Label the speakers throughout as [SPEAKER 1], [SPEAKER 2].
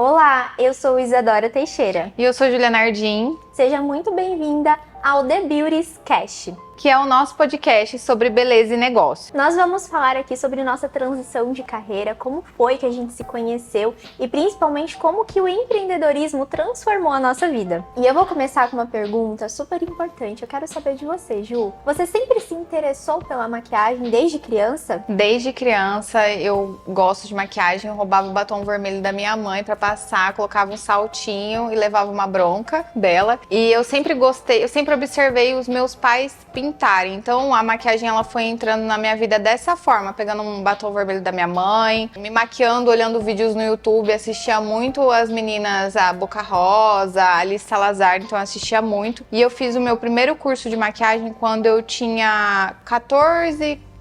[SPEAKER 1] Olá, eu sou Isadora Teixeira.
[SPEAKER 2] E eu sou Juliana Ardim.
[SPEAKER 1] Seja muito bem-vinda ao The Beauty's Cast,
[SPEAKER 2] que é o nosso podcast sobre beleza e negócio.
[SPEAKER 1] Nós vamos falar aqui sobre nossa transição de carreira, como foi que a gente se conheceu e principalmente como que o empreendedorismo transformou a nossa vida. E eu vou começar com uma pergunta super importante. Eu quero saber de você, Ju. Você sempre se interessou pela maquiagem desde criança?
[SPEAKER 2] Desde criança eu gosto de maquiagem. Eu roubava o batom vermelho da minha mãe pra passar, colocava um saltinho e levava uma bronca dela. E eu sempre gostei, eu sempre observei os meus pais pintarem. Então a maquiagem ela foi entrando na minha vida dessa forma, pegando um batom vermelho da minha mãe, me maquiando, olhando vídeos no YouTube, assistia muito as meninas, a Boca Rosa, a Alice Salazar, então eu assistia muito. E eu fiz o meu primeiro curso de maquiagem quando eu tinha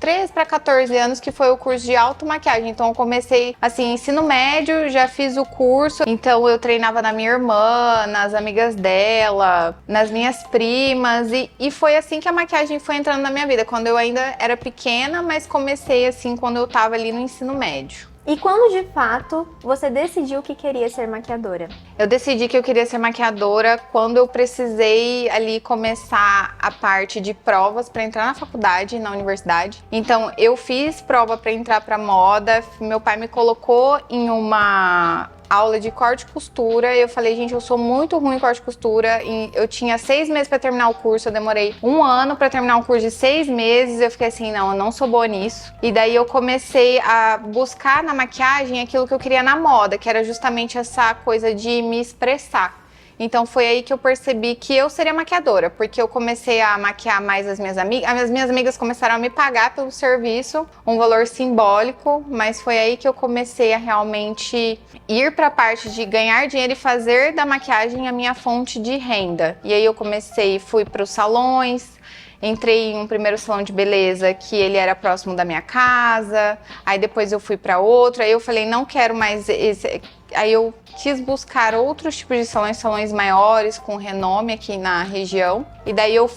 [SPEAKER 2] 13 para 14 anos, que foi o curso de automaquiagem. Então eu comecei, assim, ensino médio, já fiz o curso. Então eu treinava na minha irmã, nas amigas dela, nas minhas primas. E foi assim que a maquiagem foi entrando na minha vida. Quando eu ainda era pequena, mas comecei assim quando eu tava ali no ensino médio.
[SPEAKER 1] E quando de fato você decidiu que queria ser maquiadora?
[SPEAKER 2] Eu decidi que eu queria ser maquiadora quando eu precisei ali começar a parte de provas para entrar na faculdade, na universidade. Então eu fiz prova para entrar para moda, meu pai me colocou em uma aula de corte e costura. Eu falei, gente, eu sou muito ruim em corte e costura. E eu tinha 6 meses para terminar o curso, eu demorei 1 ano para terminar um curso de 6 meses. Eu fiquei assim, não, eu não sou boa nisso. E daí eu comecei a buscar na maquiagem aquilo que eu queria na moda, que era justamente essa coisa de me expressar. Então foi aí que eu percebi que eu seria maquiadora, porque eu comecei a maquiar mais as minhas amigas. As minhas amigas começaram a me pagar pelo serviço, um valor simbólico, mas foi aí que eu comecei a realmente ir para a parte de ganhar dinheiro e fazer da maquiagem a minha fonte de renda. E aí eu fui para os salões. Entrei em um primeiro salão de beleza que ele era próximo da minha casa, aí depois eu fui para outro, aí eu falei, não quero mais esse. Aí eu quis buscar outros tipos de salões maiores, com renome aqui na região. E daí eu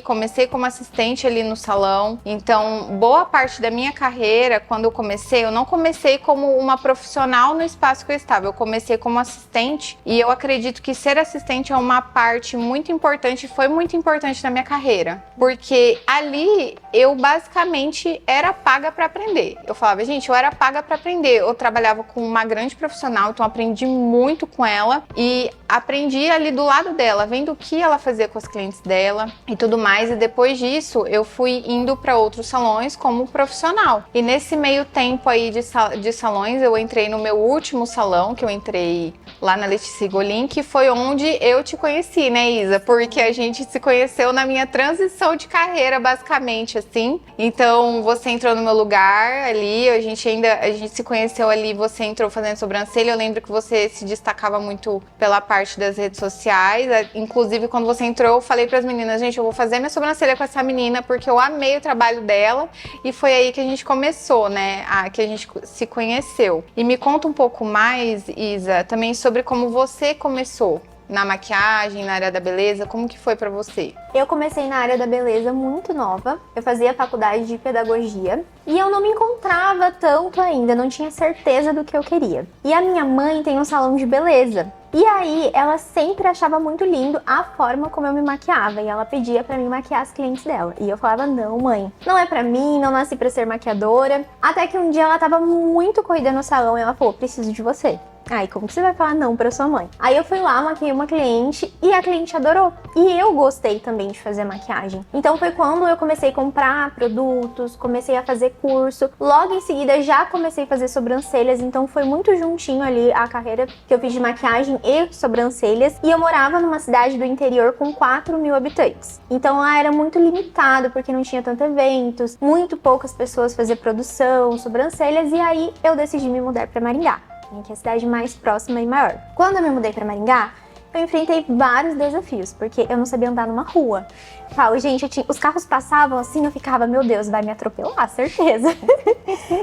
[SPEAKER 2] comecei como assistente ali no salão. Então, boa parte da minha carreira, quando eu comecei, eu não comecei como uma profissional no espaço que eu estava. Eu comecei como assistente e eu acredito que ser assistente é uma parte muito importante, foi muito importante na minha carreira. Porque ali eu basicamente era paga para aprender. Eu falava, gente, eu era paga para aprender. Eu trabalhava com uma grande profissional, então aprendi muito com ela e aprendi ali do lado dela, vendo o que ela fazia com os clientes dela e tudo mais. E depois disso eu fui indo para outros salões como profissional. E nesse meio tempo aí de salões, eu entrei no meu último salão, que eu entrei lá na Letícia Golin, que foi onde eu te conheci, né, Isa? Porque a gente se conheceu na minha transição de carreira, basicamente, assim. Então você entrou no meu lugar ali, a gente se conheceu ali, você entrou fazendo sobrancelha. Eu lembro que você se destacava muito pela parte das redes sociais. Inclusive, quando você entrou, eu falei para as meninas, gente, eu vou fazer minha sobrancelha com essa menina, porque eu amei o trabalho dela. E foi aí que a gente começou, né? Que a gente se conheceu. E me conta um pouco mais, Isa, também sobre como você começou na maquiagem, na área da beleza. Como que foi pra você?
[SPEAKER 1] Eu comecei na área da beleza muito nova. Eu fazia faculdade de pedagogia e eu não me encontrava tanto ainda, não tinha certeza do que eu queria. E a minha mãe tem um salão de beleza. E aí, ela sempre achava muito lindo a forma como eu me maquiava. E ela pedia pra mim maquiar as clientes dela. E eu falava, não, mãe, não é pra mim, não nasci pra ser maquiadora. Até que um dia ela tava muito corrida no salão e ela falou, preciso de você. Aí, como que você vai falar não pra sua mãe? Aí eu fui lá, maquiei uma cliente e a cliente adorou. E eu gostei também de fazer maquiagem. Então foi quando eu comecei a comprar produtos, comecei a fazer curso. Logo em seguida já comecei a fazer sobrancelhas, então foi muito juntinho ali a carreira que eu fiz de maquiagem e sobrancelhas. E eu morava numa cidade do interior com 4.000 habitantes. Então lá era muito limitado, porque não tinha tantos eventos, muito poucas pessoas faziam produção, sobrancelhas. E aí eu decidi me mudar pra Maringá, que é a cidade mais próxima e maior. Quando eu me mudei para Maringá, eu enfrentei vários desafios, porque eu não sabia andar numa rua. Falo, gente, os carros passavam assim, eu ficava, meu Deus, vai me atropelar, certeza.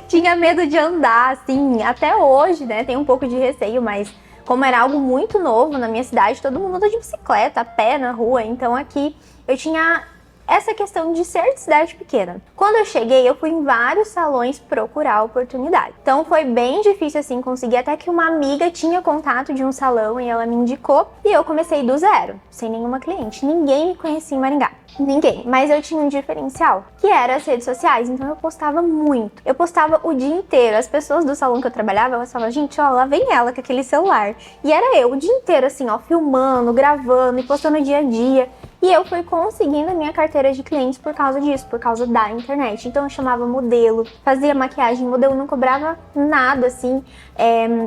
[SPEAKER 1] Tinha medo de andar, assim, até hoje, né, tem um pouco de receio, mas como era algo muito novo na minha cidade, todo mundo anda de bicicleta, a pé na rua, então aqui eu tinha essa questão de ser de cidade pequena. Quando eu cheguei, eu fui em vários salões procurar oportunidade. Então foi bem difícil assim conseguir, até que uma amiga tinha contato de um salão e ela me indicou e eu comecei do zero, sem nenhuma cliente. Ninguém me conhecia em Maringá. Ninguém, mas eu tinha um diferencial, que era as redes sociais, então eu postava muito. Eu postava o dia inteiro. As pessoas do salão que eu trabalhava, elas falavam, gente, ó, lá vem ela com aquele celular. E era eu o dia inteiro, assim, ó, filmando, gravando e postando dia a dia. E eu fui conseguindo a minha carteira de clientes por causa disso, por causa da internet. Então eu chamava modelo, fazia maquiagem, modelo não cobrava nada, assim.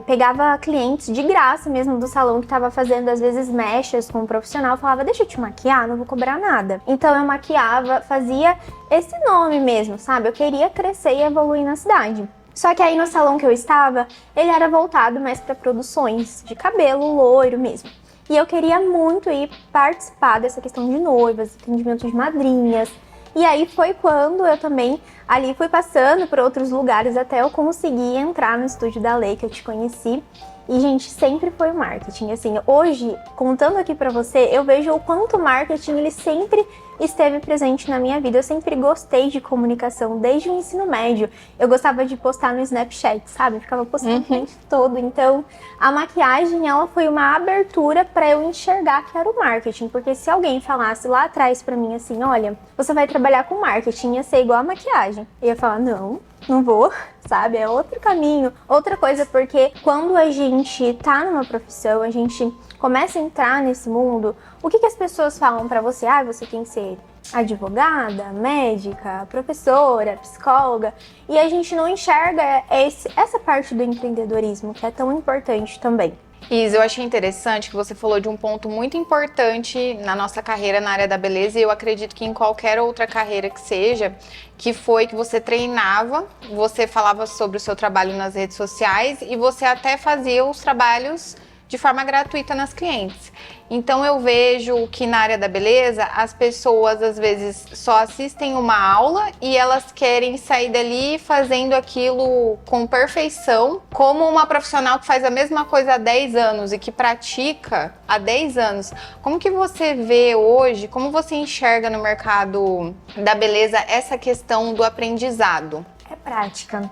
[SPEAKER 1] Pegava clientes de graça mesmo do salão que tava fazendo, às vezes, mechas com um profissional. Falava, deixa eu te maquiar, não vou cobrar nada. Então eu maquiava, fazia esse nome mesmo, sabe? Eu queria crescer e evoluir na cidade. Só que aí no salão que eu estava, ele era voltado mais para produções de cabelo, loiro mesmo. E eu queria muito ir participar dessa questão de noivas, atendimento de madrinhas. E aí foi quando eu também ali fui passando por outros lugares até eu conseguir entrar no estúdio da Lei, que eu te conheci. E, gente, sempre foi o marketing. Assim, hoje, contando aqui pra você, eu vejo o quanto o marketing, ele sempre esteve presente na minha vida. Eu sempre gostei de comunicação, desde o ensino médio. Eu gostava de postar no Snapchat, sabe? Eu ficava postando o tempo todo. Então, a maquiagem, ela foi uma abertura pra eu enxergar que era o marketing. Porque se alguém falasse lá atrás pra mim assim, olha, você vai trabalhar com marketing, ia ser igual a maquiagem. Eu ia falar, não vou, sabe? É outro caminho, outra coisa, porque quando a gente tá numa profissão, a gente começa a entrar nesse mundo, o que as pessoas falam pra você? Ah, você tem que ser advogada, médica, professora, psicóloga, e a gente não enxerga essa parte do empreendedorismo, que é tão importante também.
[SPEAKER 2] Isa, eu achei interessante que você falou de um ponto muito importante na nossa carreira na área da beleza, e eu acredito que em qualquer outra carreira que seja, que foi que você treinava, você falava sobre o seu trabalho nas redes sociais e você até fazia os trabalhos de forma gratuita nas clientes. Então eu vejo que na área da beleza as pessoas às vezes só assistem uma aula e elas querem sair dali fazendo aquilo com perfeição, como uma profissional que faz a mesma coisa há 10 anos e que pratica há 10 anos. Como que você vê hoje, como você enxerga no mercado da beleza essa questão do aprendizado?
[SPEAKER 1] É prática,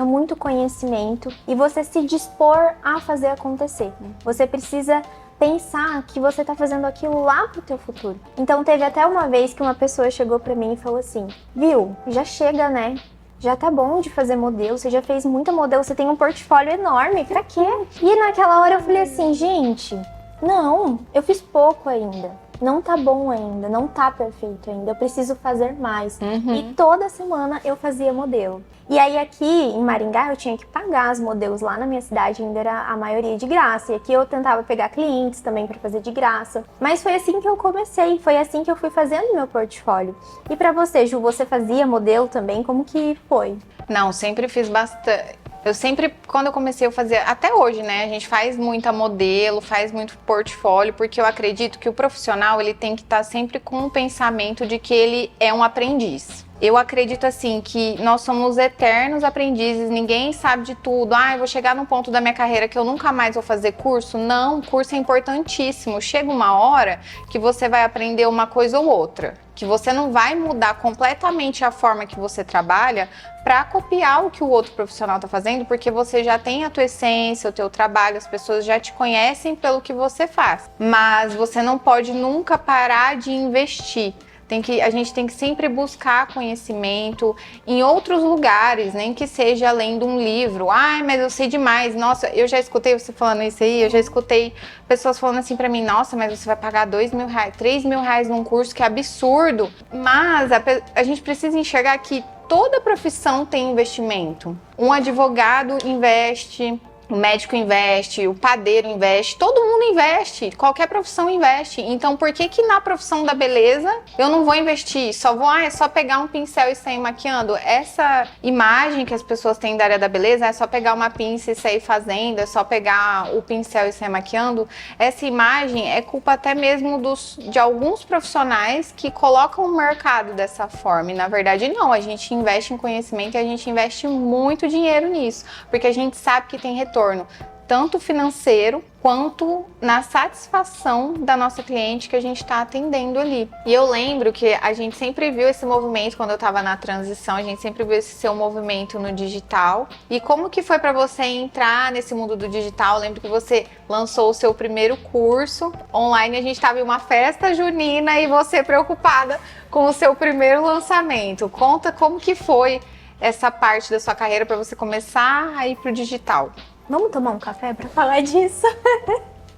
[SPEAKER 1] muito conhecimento e você se dispor a fazer acontecer. Você precisa pensar que você tá fazendo aquilo lá pro teu futuro. Então teve até uma vez que uma pessoa chegou pra mim e falou assim, viu, já chega, né? Já tá bom de fazer modelo, você já fez muita modelo, você tem um portfólio enorme, pra quê? E naquela hora eu falei assim, gente, não, eu fiz pouco ainda. Não tá bom ainda, não tá perfeito ainda, eu preciso fazer mais. E toda semana eu fazia modelo. E aí aqui em Maringá eu tinha que pagar os modelos, lá na minha cidade ainda era a maioria de graça. E aqui eu tentava pegar clientes também para fazer de graça. Mas foi assim que eu comecei, foi assim que eu fui fazendo meu portfólio. E para você, Ju, você fazia modelo também? Como que foi?
[SPEAKER 2] Não, sempre fiz bastante. Eu sempre, quando eu comecei a fazer, até hoje, né, a gente faz muita modelo, faz muito portfólio, porque eu acredito que o profissional, ele tem que estar sempre com o pensamento de que ele é um aprendiz. Eu acredito assim que nós somos eternos aprendizes, ninguém sabe de tudo. Ah, eu vou chegar num ponto da minha carreira que eu nunca mais vou fazer curso. Não, curso é importantíssimo. Chega uma hora que você vai aprender uma coisa ou outra, que você não vai mudar completamente a forma que você trabalha para copiar o que o outro profissional está fazendo, porque você já tem a tua essência, o teu trabalho, as pessoas já te conhecem pelo que você faz. Mas você não pode nunca parar de investir. A gente tem que sempre buscar conhecimento em outros lugares, nem que seja além de um livro. Ai, mas eu sei demais. Nossa, eu já escutei você falando isso aí, eu já escutei pessoas falando assim pra mim, nossa, mas você vai pagar R$2.000, R$3.000 num curso, que absurdo. Mas a gente precisa enxergar que toda profissão tem investimento. Um advogado investe, o médico investe, o padeiro investe, todo mundo investe, qualquer profissão investe. Então por que que na profissão da beleza eu não vou investir? É só pegar um pincel e sair maquiando? Essa imagem que as pessoas têm da área da beleza, é só pegar uma pinça e sair fazendo, é só pegar o pincel e sair maquiando. Essa imagem é culpa até mesmo de alguns profissionais que colocam o mercado dessa forma. E na verdade não, a gente investe em conhecimento e a gente investe muito dinheiro nisso, porque a gente sabe que tem retorno. tanto financeiro quanto na satisfação da nossa cliente que a gente está atendendo ali. E eu lembro que a gente sempre viu esse movimento quando eu estava na transição, a gente sempre viu esse seu movimento no digital. E como que foi para você entrar nesse mundo do digital? Eu lembro que você lançou o seu primeiro curso online, a gente estava em uma festa junina e você preocupada com o seu primeiro lançamento. Conta como que foi essa parte da sua carreira para você começar a ir pro digital.
[SPEAKER 1] Vamos tomar um café para falar disso?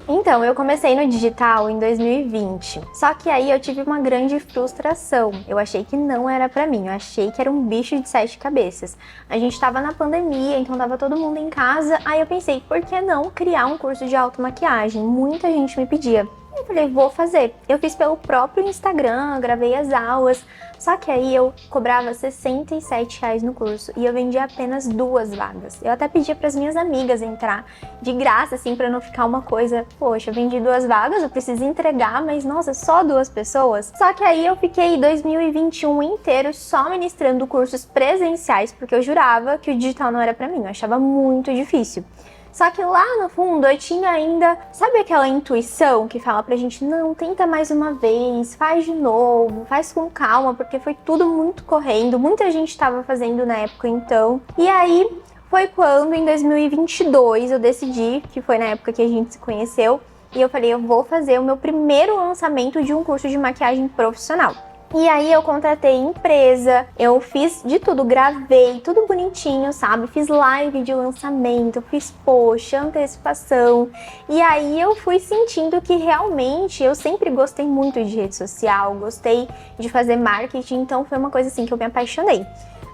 [SPEAKER 1] Então, eu comecei no digital em 2020. Só que aí eu tive uma grande frustração. Eu achei que não era pra mim, eu achei que era um bicho de 7 cabeças. A gente tava na pandemia, então tava todo mundo em casa. Aí eu pensei, por que não criar um curso de automaquiagem? Muita gente me pedia. Eu falei, vou fazer. Eu fiz pelo próprio Instagram, gravei as aulas. Só que aí eu cobrava R$67 no curso e eu vendia apenas 2 vagas. Eu até pedia para as minhas amigas entrar de graça, assim, para não ficar uma coisa, poxa, eu vendi 2 vagas, eu preciso entregar, mas nossa, só 2 pessoas? Só que aí eu fiquei 2021 inteiro só ministrando cursos presenciais, porque eu jurava que o digital não era para mim, eu achava muito difícil. Só que lá no fundo eu tinha ainda, sabe aquela intuição que fala pra gente, não, tenta mais uma vez, faz de novo, faz com calma, porque foi tudo muito correndo, muita gente estava fazendo na época então. E aí foi quando em 2022 eu decidi, que foi na época que a gente se conheceu, e eu falei, eu vou fazer o meu primeiro lançamento de um curso de maquiagem profissional. E aí eu contratei empresa, eu fiz de tudo, gravei tudo bonitinho, sabe? Fiz live de lançamento, fiz post, antecipação. E aí eu fui sentindo que realmente eu sempre gostei muito de rede social, gostei de fazer marketing, então foi uma coisa assim que eu me apaixonei.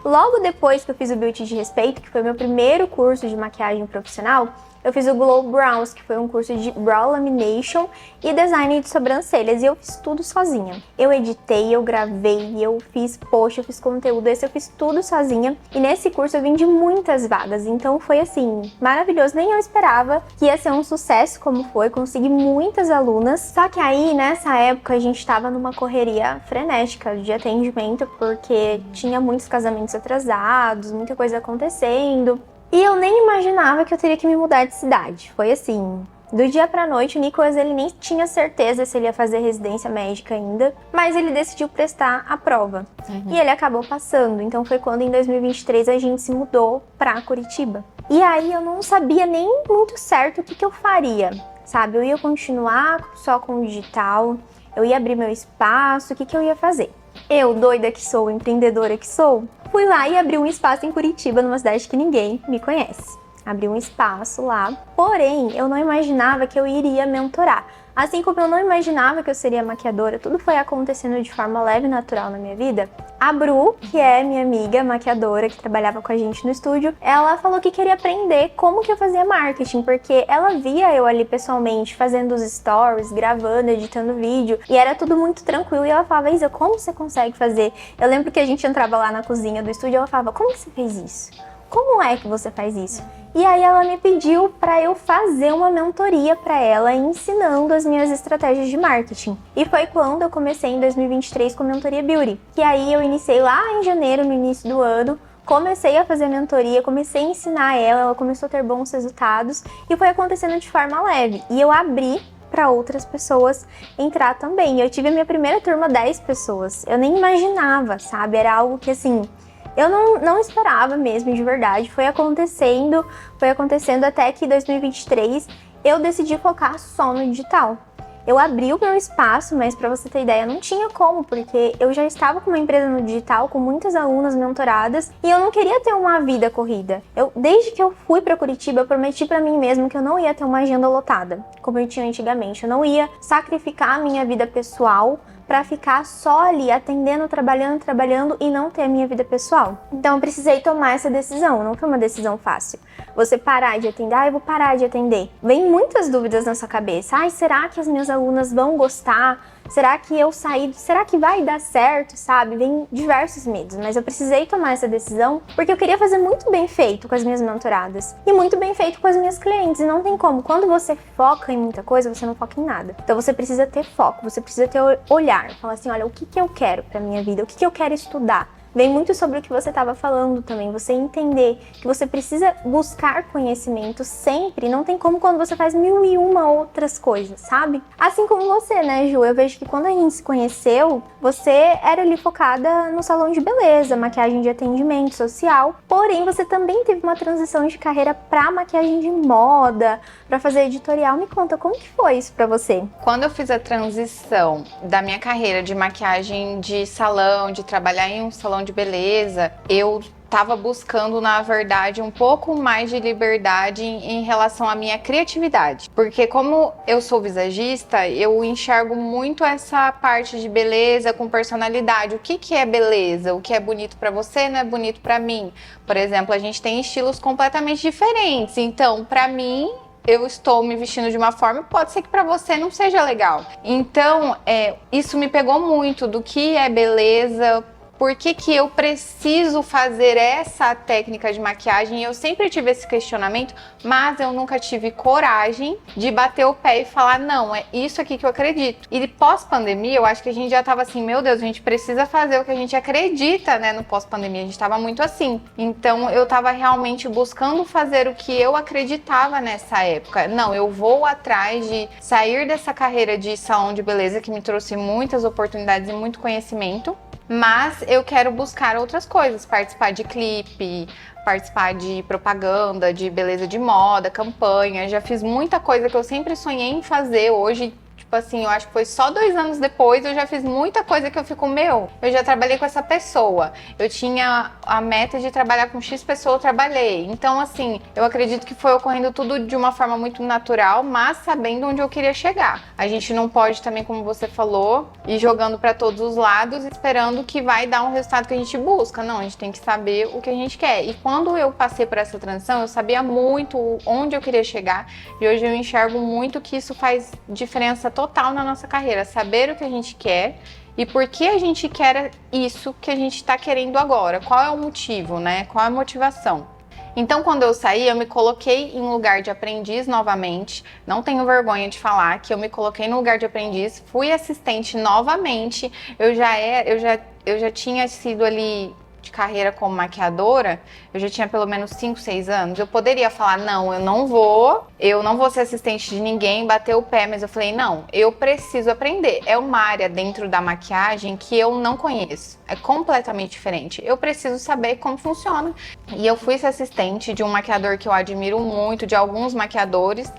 [SPEAKER 1] Logo depois que eu fiz o Beauty de Respeito, que foi meu primeiro curso de maquiagem profissional, eu fiz o Glow Brows, que foi um curso de Brow Lamination e design de sobrancelhas, e eu fiz tudo sozinha. Eu editei, eu gravei, eu fiz post, eu fiz conteúdo, esse eu fiz tudo sozinha. E nesse curso eu vendi muitas vagas, então foi assim, maravilhoso. Nem eu esperava que ia ser um sucesso como foi, consegui muitas alunas. Só que aí, nessa época, a gente tava numa correria frenética de atendimento, porque tinha muitos casamentos atrasados, muita coisa acontecendo. E eu nem imaginava que eu teria que me mudar de cidade. Foi assim, do dia pra noite, o Nicolas ele nem tinha certeza se ele ia fazer residência médica ainda, mas ele decidiu prestar a prova. E ele acabou passando. Então foi quando em 2023 a gente se mudou pra Curitiba. E aí eu não sabia nem muito certo o que eu faria, sabe? Eu ia continuar só com o digital, eu ia abrir meu espaço, o que eu ia fazer? Eu, doida que sou, empreendedora que sou, fui lá e abri um espaço em Curitiba, numa cidade que ninguém me conhece. Abri um espaço lá, porém, eu não imaginava que eu iria mentorar. Assim como eu não imaginava que eu seria maquiadora, tudo foi acontecendo de forma leve e natural na minha vida. A Bru, que é minha amiga maquiadora, que trabalhava com a gente no estúdio, ela falou que queria aprender como que eu fazia marketing, porque ela via eu ali pessoalmente, fazendo os stories, gravando, editando vídeo, e era tudo muito tranquilo, e ela falava, Isa, como você consegue fazer? Eu lembro que a gente entrava lá na cozinha do estúdio, e ela falava, como que você fez isso? Como é que você faz isso? E aí ela me pediu para eu fazer uma mentoria para ela, ensinando as minhas estratégias de marketing. E foi quando eu comecei em 2023 com a Mentoria Beauty. Que aí eu iniciei lá em janeiro, no início do ano, comecei a fazer a mentoria, comecei a ensinar ela começou a ter bons resultados e foi acontecendo de forma leve. E eu abri para outras pessoas entrar também. Eu tive a minha primeira turma 10 pessoas. Eu nem imaginava, sabe? Era algo que assim, eu não esperava mesmo, de verdade. Foi acontecendo até que em 2023 eu decidi focar só no digital. Eu abri o meu espaço, mas para você ter ideia, não tinha como, porque eu já estava com uma empresa no digital, com muitas alunas mentoradas, e eu não queria ter uma vida corrida. Desde que eu fui para Curitiba, eu prometi para mim mesma que eu não ia ter uma agenda lotada, como eu tinha antigamente. Eu não ia sacrificar a minha vida pessoal para ficar só ali, atendendo, trabalhando e não ter a minha vida pessoal. Então eu precisei tomar essa decisão, não foi uma decisão fácil. Você parar de atender, eu vou parar de atender. Vem muitas dúvidas na sua cabeça. Será que as minhas alunas vão gostar? Será que eu sair? Será que vai dar certo, sabe? Vem diversos medos, mas eu precisei tomar essa decisão porque eu queria fazer muito bem feito com as minhas mentoradas e muito bem feito com as minhas clientes. E não tem como. Quando você foca em muita coisa, você não foca em nada. Então você precisa ter foco, você precisa ter olhar. Falar assim, olha, o que eu quero pra minha vida? O que eu quero estudar? vem muito sobre o que você estava falando também. Você entender que você precisa buscar conhecimento sempre. Não tem como quando você faz 1001 outras coisas, sabe? Assim como você, né, Ju? Eu vejo que quando a gente se conheceu, você era ali focada no salão de beleza, maquiagem de atendimento social. Porém, você também teve uma transição de carreira pra maquiagem de moda, pra fazer editorial. Me conta, como que foi isso pra você?
[SPEAKER 2] Quando eu fiz a transição da minha carreira de maquiagem de salão, de trabalhar em um salão de beleza, eu estava buscando, na verdade, um pouco mais de liberdade em relação à minha criatividade. Porque como eu sou visagista, eu enxergo muito essa parte de beleza com personalidade. O que é beleza? O que é bonito para você não é bonito para mim. Por exemplo, a gente tem estilos completamente diferentes. Então, para mim, eu estou me vestindo de uma forma, pode ser que para você não seja legal. Então, isso me pegou muito do que é beleza. Por que eu preciso fazer essa técnica de maquiagem? Eu sempre tive esse questionamento, mas eu nunca tive coragem de bater o pé e falar, não, é isso aqui que eu acredito. E pós-pandemia, eu acho que a gente já tava assim, meu Deus, a gente precisa fazer o que a gente acredita, né, no pós-pandemia. A gente tava muito assim. Então, eu tava realmente buscando fazer o que eu acreditava nessa época. Não, eu vou atrás de sair dessa carreira de salão de beleza que me trouxe muitas oportunidades e muito conhecimento. Mas eu quero buscar outras coisas, participar de clipe, participar de propaganda, de beleza de moda, campanha. Já fiz muita coisa que eu sempre sonhei em fazer. Hoje, tipo assim, eu acho que foi só 2 anos depois, eu já fiz muita coisa que eu fico, eu já trabalhei com essa pessoa. Eu tinha a meta de trabalhar com X pessoa, eu trabalhei. Então, assim, eu acredito que foi ocorrendo tudo de uma forma muito natural, mas sabendo onde eu queria chegar. A gente não pode também, como você falou, ir jogando para todos os lados, esperando que vai dar um resultado que a gente busca. Não, a gente tem que saber o que a gente quer. E quando eu passei por essa transição, eu sabia muito onde eu queria chegar. E hoje eu enxergo muito que isso faz diferença total na nossa carreira, saber o que a gente quer e por que a gente quer isso que a gente está querendo agora, qual é o motivo, né? Qual é a motivação? Então, quando eu saí, eu me coloquei em lugar de aprendiz novamente, não tenho vergonha de falar que eu me coloquei no lugar de aprendiz, fui assistente novamente, eu já tinha sido ali de carreira como maquiadora, eu já tinha pelo menos 5, 6 anos, eu poderia falar, não, eu não vou ser assistente de ninguém, bater o pé, mas eu falei, não, eu preciso aprender. É uma área dentro da maquiagem que eu não conheço, é completamente diferente, eu preciso saber como funciona. E eu fui ser assistente de um maquiador que eu admiro muito, de alguns maquiadores,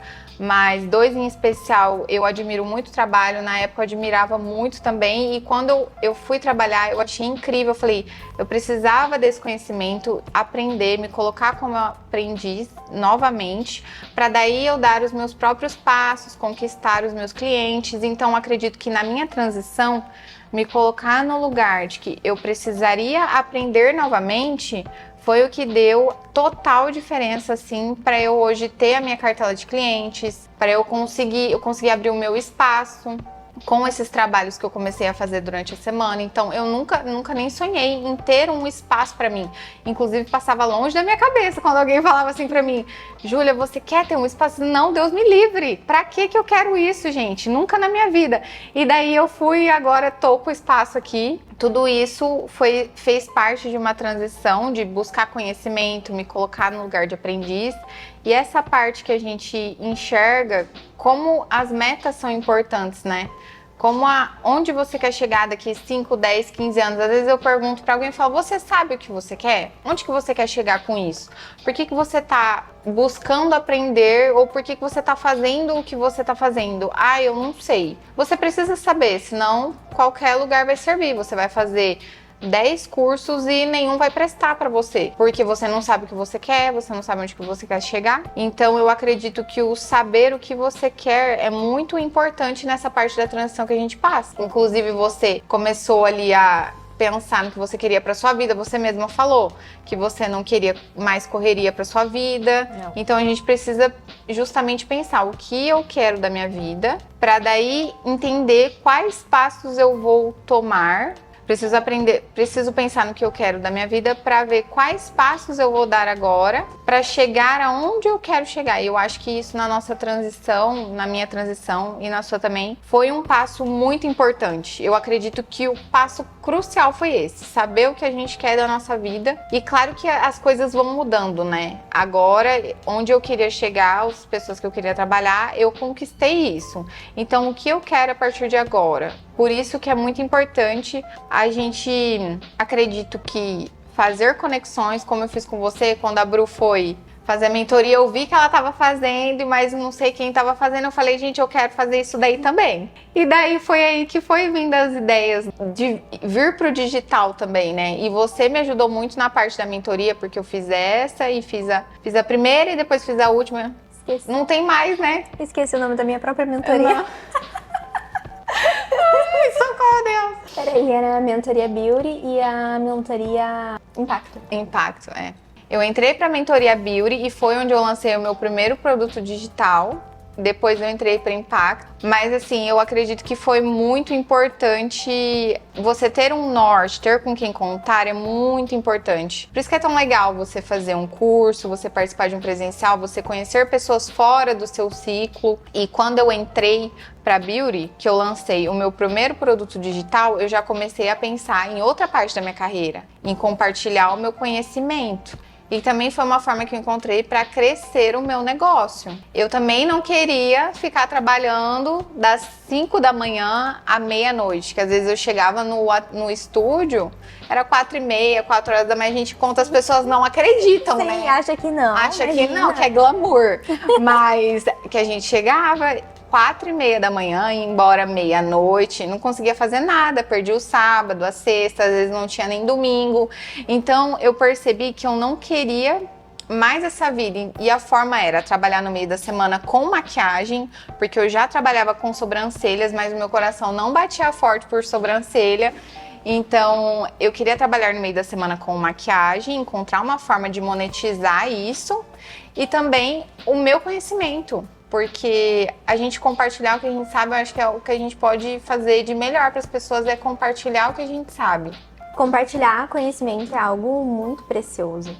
[SPEAKER 2] mas 2 em especial eu admiro muito o trabalho, na época eu admirava muito também, e quando eu fui trabalhar eu achei incrível, eu falei, eu precisava desse conhecimento, aprender, me colocar como aprendiz novamente, para daí eu dar os meus próprios passos, conquistar os meus clientes. Então acredito que na minha transição, me colocar no lugar de que eu precisaria aprender novamente, foi o que deu total diferença, assim, para eu hoje ter a minha cartela de clientes, para eu conseguir abrir o meu espaço com esses trabalhos que eu comecei a fazer durante a semana. Então, eu nunca nem sonhei em ter um espaço para mim. Inclusive, passava longe da minha cabeça quando alguém falava assim para mim, Júlia, você quer ter um espaço? Não, Deus me livre. Pra que eu quero isso, gente? Nunca na minha vida. E daí eu fui, agora tô com o espaço aqui. Tudo isso fez parte de uma transição, de buscar conhecimento, me colocar no lugar de aprendiz. E essa parte que a gente enxerga, como as metas são importantes, né? Onde você quer chegar daqui 5, 10, 15 anos. Às vezes eu pergunto pra alguém e falo, você sabe o que você quer? Onde que você quer chegar com isso? Por que você tá buscando aprender ou por que você tá fazendo o que você tá fazendo? Ah, eu não sei. Você precisa saber, senão qualquer lugar vai servir. Você vai fazer 10 cursos e nenhum vai prestar para você, porque você não sabe o que você quer, você não sabe onde que você quer chegar. Então eu acredito que o saber o que você quer é muito importante nessa parte da transição que a gente passa. Inclusive você começou ali a pensar no que você queria para sua vida, você mesma falou que você não queria mais correria para sua vida. Não. Então a gente precisa justamente pensar o que eu quero da minha vida, para daí entender quais passos eu vou tomar Preciso aprender, preciso pensar no que eu quero da minha vida para ver quais passos eu vou dar agora para chegar aonde eu quero chegar. E eu acho que isso na nossa transição, na minha transição e na sua também, foi um passo muito importante. Eu acredito que o passo crucial foi esse, saber o que a gente quer da nossa vida. E claro que as coisas vão mudando, né? Agora, onde eu queria chegar, as pessoas que eu queria trabalhar, eu conquistei isso. Então, o que eu quero a partir de agora? Por isso que é muito importante a gente, acredito que fazer conexões, como eu fiz com você, quando a Bru foi fazer a mentoria, eu vi que ela estava fazendo, mas não sei quem estava fazendo, eu falei, gente, eu quero fazer isso daí também. E daí foi aí que foi vindo as ideias de vir pro digital também, né? E você me ajudou muito na parte da mentoria, porque eu fiz essa e fiz a primeira e depois fiz a última.
[SPEAKER 1] Esqueci.
[SPEAKER 2] Não tem mais, né?
[SPEAKER 1] Esqueci o nome da minha própria mentoria.
[SPEAKER 2] Ai, socorro, Deus!
[SPEAKER 1] Peraí, era a mentoria Beauty e a mentoria Impacto.
[SPEAKER 2] Impacto, é. Eu entrei para a mentoria Beauty e foi onde eu lancei o meu primeiro produto digital. Depois eu entrei para Impacto. Mas assim, eu acredito que foi muito importante você ter um norte, ter com quem contar é muito importante. Por isso que é tão legal você fazer um curso, você participar de um presencial, você conhecer pessoas fora do seu ciclo. E quando eu entrei para Beauty, que eu lancei o meu primeiro produto digital, eu já comecei a pensar em outra parte da minha carreira, em compartilhar o meu conhecimento. E também foi uma forma que eu encontrei para crescer o meu negócio. Eu também não queria ficar trabalhando das 5 da manhã à meia-noite, que às vezes eu chegava no estúdio, era 4h30, 4 horas da manhã, a gente conta, as pessoas não acreditam,
[SPEAKER 1] Sim,
[SPEAKER 2] né?
[SPEAKER 1] acha que não.
[SPEAKER 2] Acha que
[SPEAKER 1] imagina.
[SPEAKER 2] não, que é glamour. Mas que a gente chegava 4h30 da manhã, ia embora meia-noite, não conseguia fazer nada, perdi o sábado, a sexta, às vezes não tinha nem domingo. Então eu percebi que eu não queria mais essa vida, e a forma era trabalhar no meio da semana com maquiagem, porque eu já trabalhava com sobrancelhas, mas o meu coração não batia forte por sobrancelha. Então eu queria trabalhar no meio da semana com maquiagem, encontrar uma forma de monetizar isso e também o meu conhecimento. Porque a gente compartilhar o que a gente sabe, eu acho que é o que a gente pode fazer de melhor para as pessoas, é compartilhar o que a gente sabe.
[SPEAKER 1] Compartilhar conhecimento é algo muito precioso.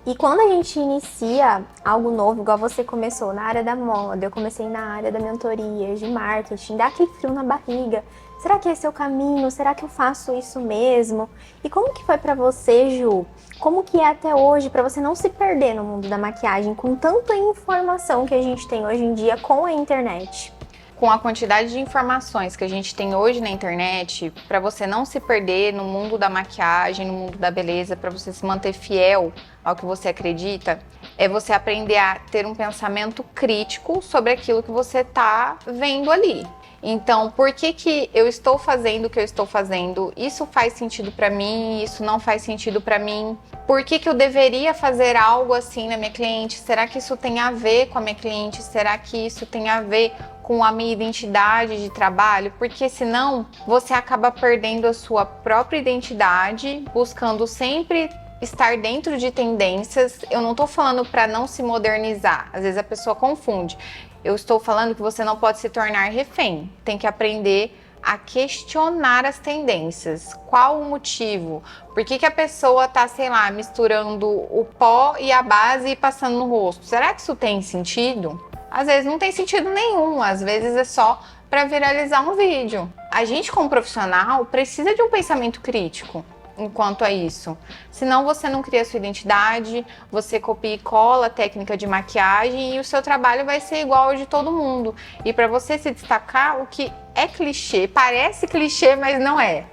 [SPEAKER 1] E quando a gente inicia algo novo, igual você começou na área da moda, eu comecei na área da mentoria, de marketing, dá aquele frio na barriga. Será que esse é o caminho? Será que eu faço isso mesmo? E como que foi pra você, Ju? Como que é até hoje pra você não se perder no mundo da maquiagem com tanta informação que a gente tem hoje em dia com a internet?
[SPEAKER 2] Com a quantidade de informações que a gente tem hoje na internet, para você não se perder no mundo da maquiagem, no mundo da beleza, para você se manter fiel ao que você acredita, é você aprender a ter um pensamento crítico sobre aquilo que você tá vendo ali. Então, por que eu estou fazendo o que eu estou fazendo? Isso faz sentido para mim? Isso não faz sentido para mim? Por que eu deveria fazer algo assim na minha cliente? Será que isso tem a ver com a minha cliente? Será que isso tem a ver com a minha identidade de trabalho? Porque senão você acaba perdendo a sua própria identidade, buscando sempre estar dentro de tendências. Eu não tô falando para não se modernizar. Às vezes a pessoa confunde. Eu estou falando que você não pode se tornar refém. Tem que aprender a questionar as tendências. Qual o motivo? Por que a pessoa tá, sei lá, misturando o pó e a base e passando no rosto? Será que isso tem sentido? Às vezes não tem sentido nenhum. Às vezes é só para viralizar um vídeo. A gente, como profissional, precisa de um pensamento crítico enquanto a isso. Senão você não cria sua identidade, você copia e cola a técnica de maquiagem e o seu trabalho vai ser igual ao de todo mundo. E para você se destacar, o que é clichê, parece clichê, mas não é.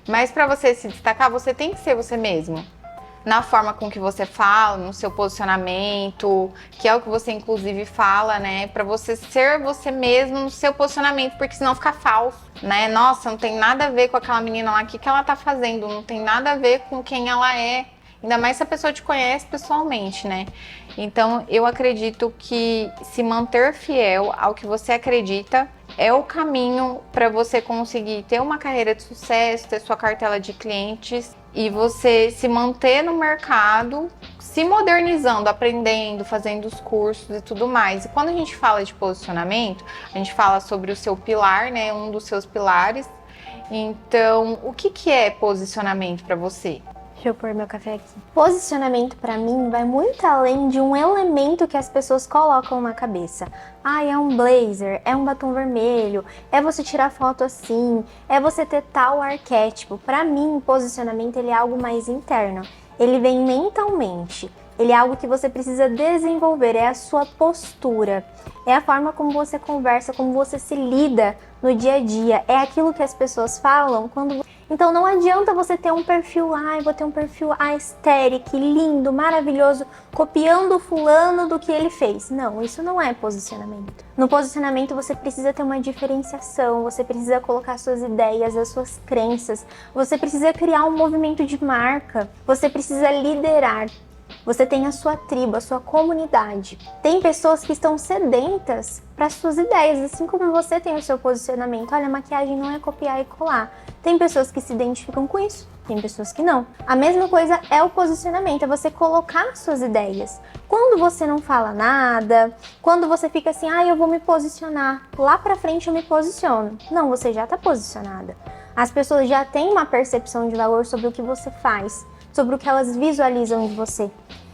[SPEAKER 2] Mas para você se destacar, você tem que ser você mesmo. Na forma com que você fala, no seu posicionamento, que é o que você inclusive fala, né? Pra você ser você mesmo no seu posicionamento, porque senão fica falso, né? Nossa, não tem nada a ver com aquela menina lá, o que ela tá fazendo, não tem nada a ver com quem ela é. Ainda mais se a pessoa te conhece pessoalmente, né? Então, eu acredito que se manter fiel ao que você acredita é o caminho para você conseguir ter uma carreira de sucesso, ter sua cartela de clientes e você se manter no mercado, se modernizando, aprendendo, fazendo os cursos e tudo mais. E quando a gente fala de posicionamento, a gente fala sobre o seu pilar, né? Um dos seus pilares. Então, o que é posicionamento para você?
[SPEAKER 1] Deixa eu pôr meu café aqui. Posicionamento pra mim vai muito além de um elemento que as pessoas colocam na cabeça. Ah, é um blazer, é um batom vermelho, é você tirar foto assim, é você ter tal arquétipo. Pra mim, posicionamento ele é algo mais interno. Ele vem mentalmente. Ele é algo que você precisa desenvolver, é a sua postura, é a forma como você conversa, como você se lida no dia a dia, é aquilo que as pessoas falam quando... Então não adianta você ter um perfil, eu vou ter um perfil aesthetic, lindo, maravilhoso, copiando o fulano do que ele fez. Não, isso não é posicionamento. No posicionamento você precisa ter uma diferenciação, você precisa colocar suas ideias, as suas crenças, você precisa criar um movimento de marca, você precisa liderar. Você tem a sua tribo, a sua comunidade. Tem pessoas que estão sedentas para suas ideias, assim como você tem o seu posicionamento. Olha, maquiagem não é copiar e colar. Tem pessoas que se identificam com isso, tem pessoas que não. A mesma coisa é o posicionamento, é você colocar suas ideias. Quando você não fala nada, quando você fica assim, eu vou me posicionar, lá pra frente eu me posiciono. Não, você já tá posicionada. As pessoas já têm uma percepção de valor sobre o que você faz, sobre o que elas visualizam de você.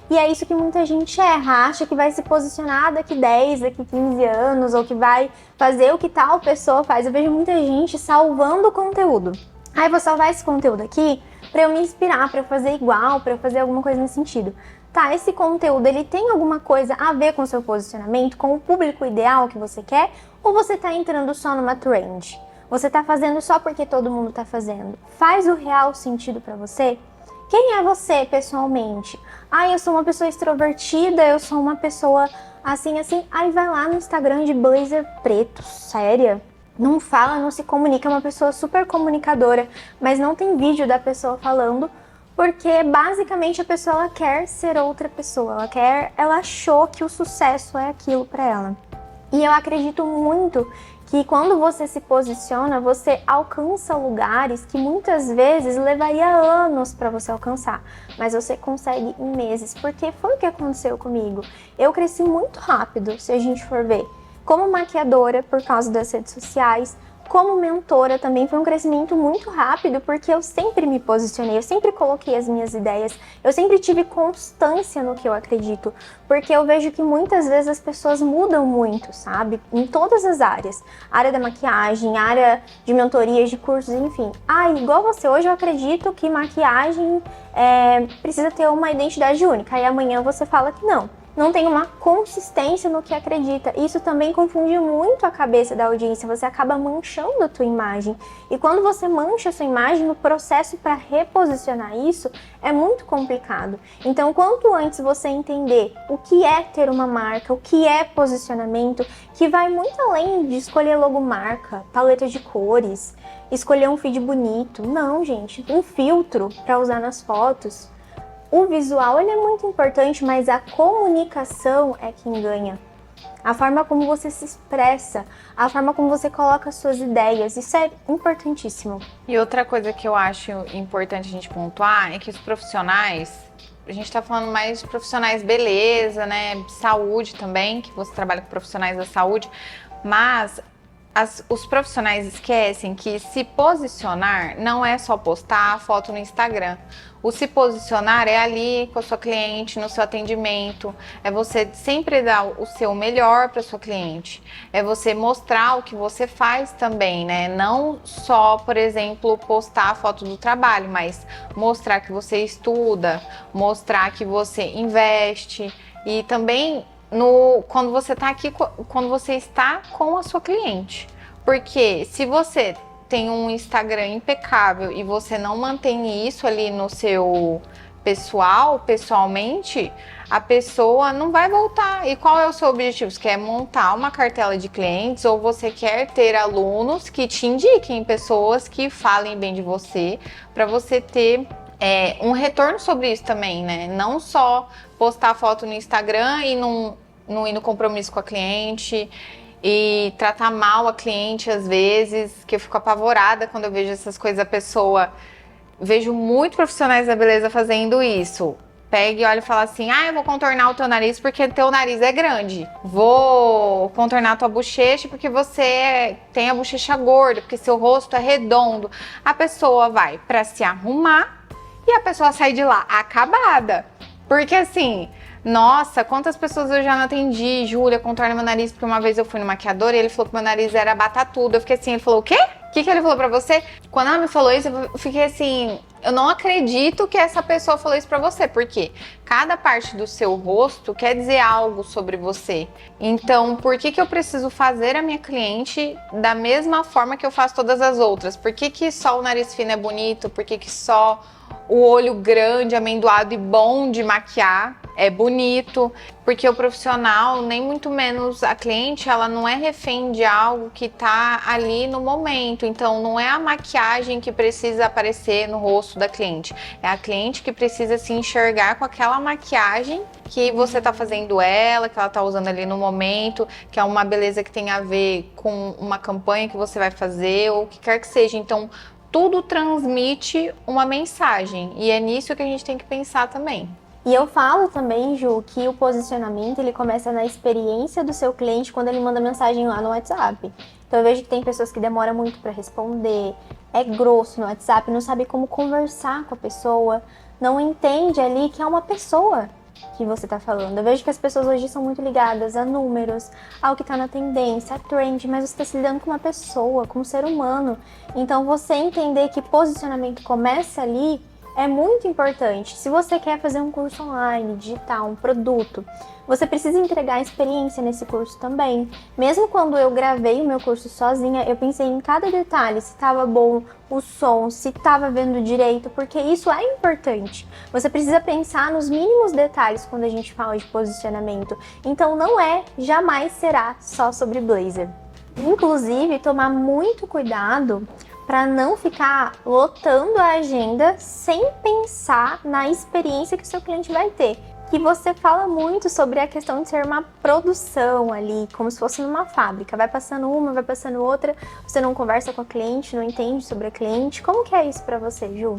[SPEAKER 1] E é isso que muita gente erra, acha que vai se posicionar daqui 10, daqui 15 anos, ou que vai fazer o que tal pessoa faz. Eu vejo muita gente salvando o conteúdo. Eu vou salvar esse conteúdo aqui para eu me inspirar, para eu fazer igual, para eu fazer alguma coisa nesse sentido. Tá, esse conteúdo, ele tem alguma coisa a ver com o seu posicionamento, com o público ideal que você quer? Ou você tá entrando só numa trend? Você tá fazendo só porque todo mundo tá fazendo? Faz o real sentido para você? Quem é você pessoalmente? Eu sou uma pessoa extrovertida, eu sou uma pessoa assim. Aí vai lá no Instagram de blazer preto, séria? Não fala, não se comunica, é uma pessoa super comunicadora, mas não tem vídeo da pessoa falando, porque basicamente a pessoa ela quer ser outra pessoa, ela achou que o sucesso é aquilo pra ela. E eu acredito muito que quando você se posiciona, você alcança lugares que muitas vezes levaria anos para você alcançar, mas você consegue em meses, porque foi o que aconteceu comigo. Eu cresci muito rápido, se a gente for ver, como maquiadora por causa das redes sociais, como mentora também foi um crescimento muito rápido, porque eu sempre me posicionei, eu sempre coloquei as minhas ideias, eu sempre tive constância no que eu acredito, porque eu vejo que muitas vezes as pessoas mudam muito, sabe? Em todas as áreas, área da maquiagem, área de mentorias, de cursos, enfim. Igual você, hoje eu acredito que maquiagem precisa ter uma identidade única, e amanhã você fala que não tem uma consistência no que acredita. Isso também confunde muito a cabeça da audiência, você acaba manchando a tua imagem. E quando você mancha a sua imagem, o processo para reposicionar isso é muito complicado. Então, quanto antes você entender o que é ter uma marca, o que é posicionamento, que vai muito além de escolher logomarca, paleta de cores, escolher um feed bonito. Não, gente, um filtro para usar nas fotos. O visual ele é muito importante, mas a comunicação é quem ganha. A forma como você se expressa, a forma como você coloca suas ideias, isso é importantíssimo.
[SPEAKER 2] E outra coisa que eu acho importante a gente pontuar é que os profissionais, a gente tá falando mais de profissionais beleza, né, saúde também, que você trabalha com profissionais da saúde, mas os profissionais esquecem que se posicionar não é só postar a foto no Instagram. O se posicionar é ali com a sua cliente, no seu atendimento. É você sempre dar o seu melhor para sua cliente. É você mostrar o que você faz também, né? Não só, por exemplo, postar a foto do trabalho, mas mostrar que você estuda, mostrar que você investe e também quando você tá aqui, quando você está com a sua cliente. Porque se você tem um Instagram impecável e você não mantém isso ali no seu pessoalmente, a pessoa não vai voltar. E qual é o seu objetivo? Você quer montar uma cartela de clientes ou você quer ter alunos que te indiquem pessoas que falem bem de você, para você ter um retorno sobre isso também, né? Não só postar foto no Instagram e não ir no compromisso com a cliente e tratar mal a cliente às vezes, que eu fico apavorada quando eu vejo essas coisas, vejo muito profissionais da beleza fazendo isso. pega e olha e fala assim, eu vou contornar o teu nariz porque teu nariz é grande. Vou contornar tua bochecha porque você tem a bochecha gorda, porque seu rosto é redondo. A pessoa vai pra se arrumar e a pessoa sai de lá acabada. Porque assim, nossa, quantas pessoas eu já não atendi, Júlia, contorna meu nariz, porque uma vez eu fui no maquiador e ele falou que meu nariz era batatudo. Eu fiquei assim, ele falou, o quê? O que ele falou pra você? Quando ela me falou isso, eu fiquei assim, eu não acredito que essa pessoa falou isso pra você, porque cada parte do seu rosto quer dizer algo sobre você. Então, por que eu preciso fazer a minha cliente da mesma forma que eu faço todas as outras? Por que só o nariz fino é bonito? Por que só o olho grande, amendoado e bom de maquiar é bonito? Porque o profissional, nem muito menos a cliente, ela não é refém de algo que tá ali no momento. Então, não é a maquiagem que precisa aparecer no rosto da cliente. É a cliente que precisa se enxergar com aquela maquiagem que você tá fazendo ela, que ela tá usando ali no momento, que é uma beleza que tem a ver com uma campanha que você vai fazer, ou o que quer que seja. Então, tudo transmite uma mensagem e é nisso que a gente tem que pensar também.
[SPEAKER 1] E eu falo também, Ju, que o posicionamento ele começa na experiência do seu cliente quando ele manda mensagem lá no WhatsApp. Então eu vejo que tem pessoas que demoram muito para responder, é grosso no WhatsApp, não sabe como conversar com a pessoa, não entende ali que é uma pessoa que você tá falando. Eu vejo que as pessoas hoje são muito ligadas a números, ao que tá na tendência, a trend, mas você tá se lidando com uma pessoa, com um ser humano. Então você entender que posicionamento começa ali é muito importante. Se você quer fazer um curso online, digital, um produto, você precisa entregar experiência nesse curso também. Mesmo quando eu gravei o meu curso sozinha, eu pensei em cada detalhe, se estava bom o som, se estava vendo direito, porque isso é importante. Você precisa pensar nos mínimos detalhes quando a gente fala de posicionamento. Então jamais será só sobre blazer. Inclusive, tomar muito cuidado para não ficar lotando a agenda sem pensar na experiência que o seu cliente vai ter. Que você fala muito sobre a questão de ser uma produção ali, como se fosse numa fábrica. Vai passando uma, vai passando outra, você não conversa com a cliente, não entende sobre a cliente. Como que é isso para você, Ju?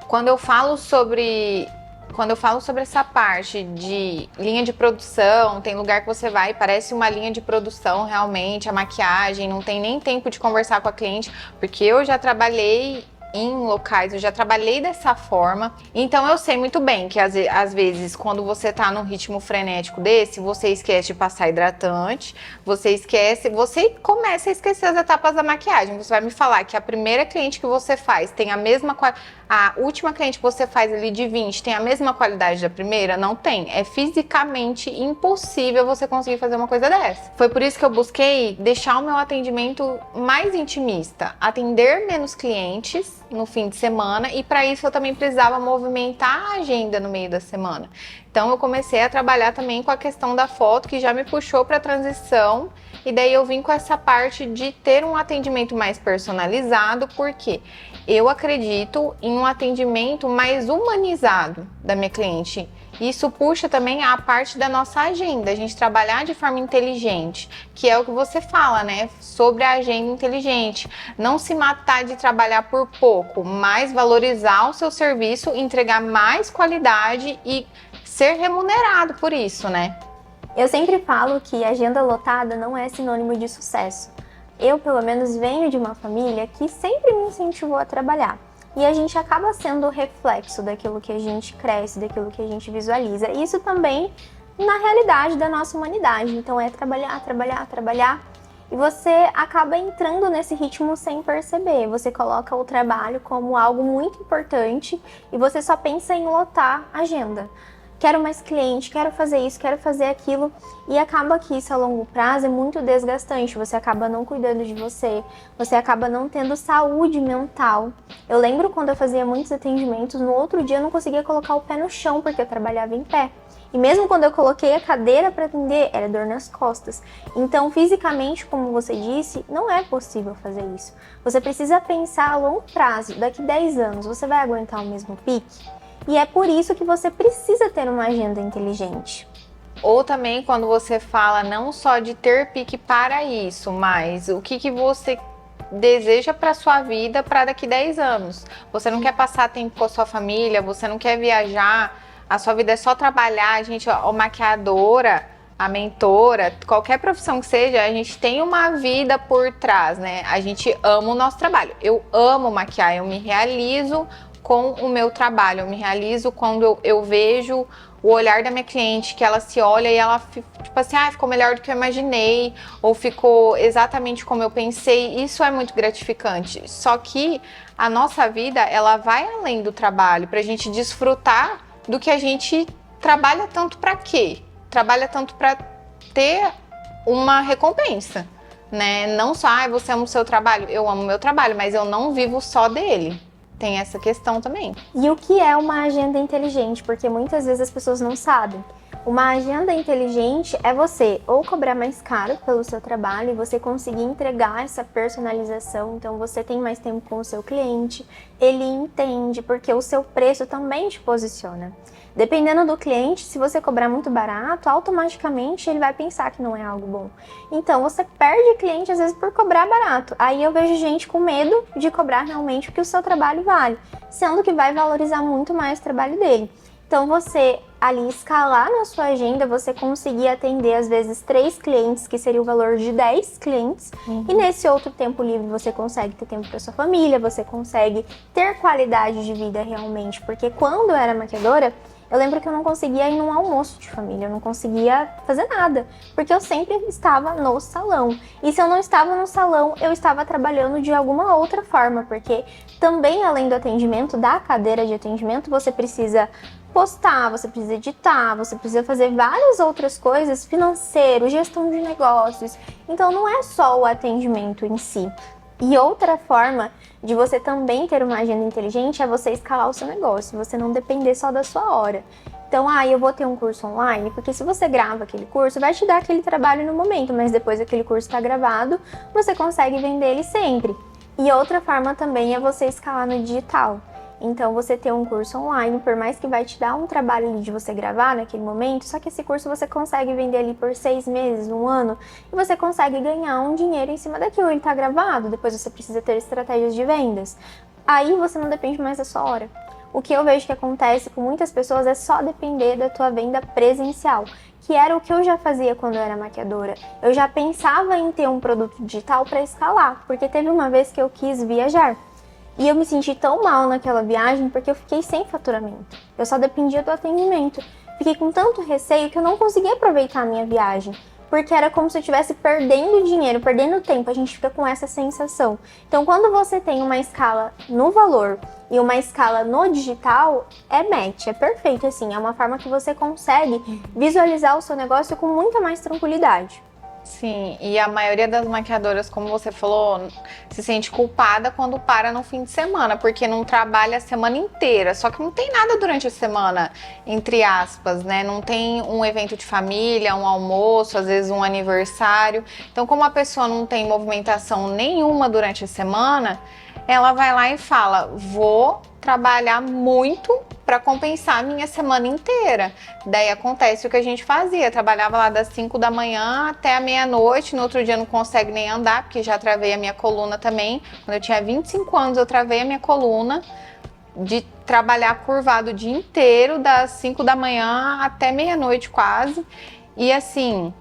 [SPEAKER 2] Quando eu falo sobre essa parte de linha de produção, tem lugar que você vai, parece uma linha de produção realmente, a maquiagem, não tem nem tempo de conversar com a cliente, porque eu já trabalhei em locais, eu já trabalhei dessa forma, então eu sei muito bem que às vezes quando você tá num ritmo frenético desse, você esquece de passar hidratante, você começa a esquecer as etapas da maquiagem. Você vai me falar que a primeira cliente que você faz tem a mesma a última cliente que você faz ali de 20 tem a mesma qualidade da primeira? Não tem. É fisicamente impossível você conseguir fazer uma coisa dessa. Foi por isso que eu busquei deixar o meu atendimento mais intimista, atender menos clientes no fim de semana, e para isso eu também precisava movimentar a agenda no meio da semana. Então eu comecei a trabalhar também com a questão da foto, que já me puxou para a transição, e daí eu vim com essa parte de ter um atendimento mais personalizado, porque eu acredito em um atendimento mais humanizado da minha cliente. Isso puxa também a parte da nossa agenda, a gente trabalhar de forma inteligente, que é o que você fala, né? Sobre a agenda inteligente. Não se matar de trabalhar por pouco, mas valorizar o seu serviço, entregar mais qualidade e ser remunerado por isso, né?
[SPEAKER 1] Eu sempre falo que agenda lotada não é sinônimo de sucesso. Eu, pelo menos, venho de uma família que sempre me incentivou a trabalhar. E a gente acaba sendo o reflexo daquilo que a gente cresce, daquilo que a gente visualiza. E isso também na realidade da nossa humanidade. Então é trabalhar, trabalhar, trabalhar. E você acaba entrando nesse ritmo sem perceber. Você coloca o trabalho como algo muito importante e você só pensa em lotar a agenda. Quero mais cliente, quero fazer isso, quero fazer aquilo. E acaba que isso a longo prazo é muito desgastante. Você acaba não cuidando de você, você acaba não tendo saúde mental. Eu lembro quando eu fazia muitos atendimentos, no outro dia eu não conseguia colocar o pé no chão porque eu trabalhava em pé. E mesmo quando eu coloquei a cadeira para atender, era dor nas costas. Então, fisicamente, como você disse, não é possível fazer isso. Você precisa pensar a longo prazo. Daqui 10 anos, você vai aguentar o mesmo pique? E é por isso que você precisa ter uma agenda inteligente.
[SPEAKER 2] Ou também quando você fala não só de ter pique para isso, mas o que você deseja para sua vida para daqui 10 anos. Você não quer passar tempo com a sua família, você não quer viajar a sua vida é só trabalhar, a gente, a maquiadora, a mentora, qualquer profissão que seja, a gente tem uma vida por trás, né? A gente ama o nosso trabalho. Eu amo maquiar, eu me realizo com o meu trabalho, eu me realizo quando eu vejo o olhar da minha cliente, que ela se olha e ela, tipo assim, ficou melhor do que eu imaginei, ou ficou exatamente como eu pensei. Isso é muito gratificante. Só que a nossa vida, ela vai além do trabalho, pra gente desfrutar do que a gente trabalha tanto pra quê? Trabalha tanto pra ter uma recompensa, né? Não só, você ama o seu trabalho. Eu amo o meu trabalho, mas eu não vivo só dele. Tem essa questão também.
[SPEAKER 1] E o que é uma agenda inteligente? Porque muitas vezes as pessoas não sabem. Uma agenda inteligente é você ou cobrar mais caro pelo seu trabalho e você conseguir entregar essa personalização, então você tem mais tempo com o seu cliente, ele entende, porque o seu preço também te posiciona. Dependendo do cliente, se você cobrar muito barato, automaticamente ele vai pensar que não é algo bom. Então você perde cliente às vezes por cobrar barato. Aí eu vejo gente com medo de cobrar realmente o que o seu trabalho vale, sendo que vai valorizar muito mais o trabalho dele. Então você ali escalar na sua agenda, você conseguir atender às vezes 3 clientes, que seria o valor de 10 clientes, e nesse outro tempo livre você consegue ter tempo para sua família, você consegue ter qualidade de vida realmente, porque quando eu era maquiadora, eu lembro que eu não conseguia ir num almoço de família, eu não conseguia fazer nada, porque eu sempre estava no salão. E se eu não estava no salão, eu estava trabalhando de alguma outra forma, porque também além do atendimento, da cadeira de atendimento, você precisa postar, você precisa editar, você precisa fazer várias outras coisas, financeiro, gestão de negócios. Então não é só o atendimento em si. E outra forma de você também ter uma agenda inteligente é você escalar o seu negócio, você não depender só da sua hora. Então, eu vou ter um curso online, porque se você grava aquele curso, vai te dar aquele trabalho no momento, mas depois aquele curso está gravado, você consegue vender ele sempre. E outra forma também é você escalar no digital. Então, você ter um curso online, por mais que vai te dar um trabalho ali de você gravar naquele momento, só que esse curso você consegue vender ali por 6 meses, 1 ano, e você consegue ganhar um dinheiro em cima daquilo. Ele tá gravado, depois você precisa ter estratégias de vendas. Aí você não depende mais da sua hora. O que eu vejo que acontece com muitas pessoas é só depender da tua venda presencial, que era o que eu já fazia quando eu era maquiadora. Eu já pensava em ter um produto digital para escalar, porque teve uma vez que eu quis viajar. E eu me senti tão mal naquela viagem porque eu fiquei sem faturamento. Eu só dependia do atendimento. Fiquei com tanto receio que eu não conseguia aproveitar a minha viagem. Porque era como se eu estivesse perdendo dinheiro, perdendo tempo. A gente fica com essa sensação. Então, quando você tem uma escala no valor e uma escala no digital, é match, é perfeito assim. É uma forma que você consegue visualizar o seu negócio com muita mais tranquilidade.
[SPEAKER 2] Sim, e a maioria das maquiadoras, como você falou, se sente culpada quando para no fim de semana, porque não trabalha a semana inteira, só que não tem nada durante a semana, entre aspas, né? Não tem um evento de família, um almoço, às vezes um aniversário. Então, como a pessoa não tem movimentação nenhuma durante a semana, ela vai lá e fala, vou trabalhar muito para compensar a minha semana inteira. Daí acontece o que a gente fazia, trabalhava lá das 5 da manhã até a meia-noite, no outro dia não consegue nem andar, porque já travei a minha coluna também. Quando eu tinha 25 anos, eu travei a minha coluna de trabalhar curvado o dia inteiro, das 5 da manhã até meia-noite quase. E assim,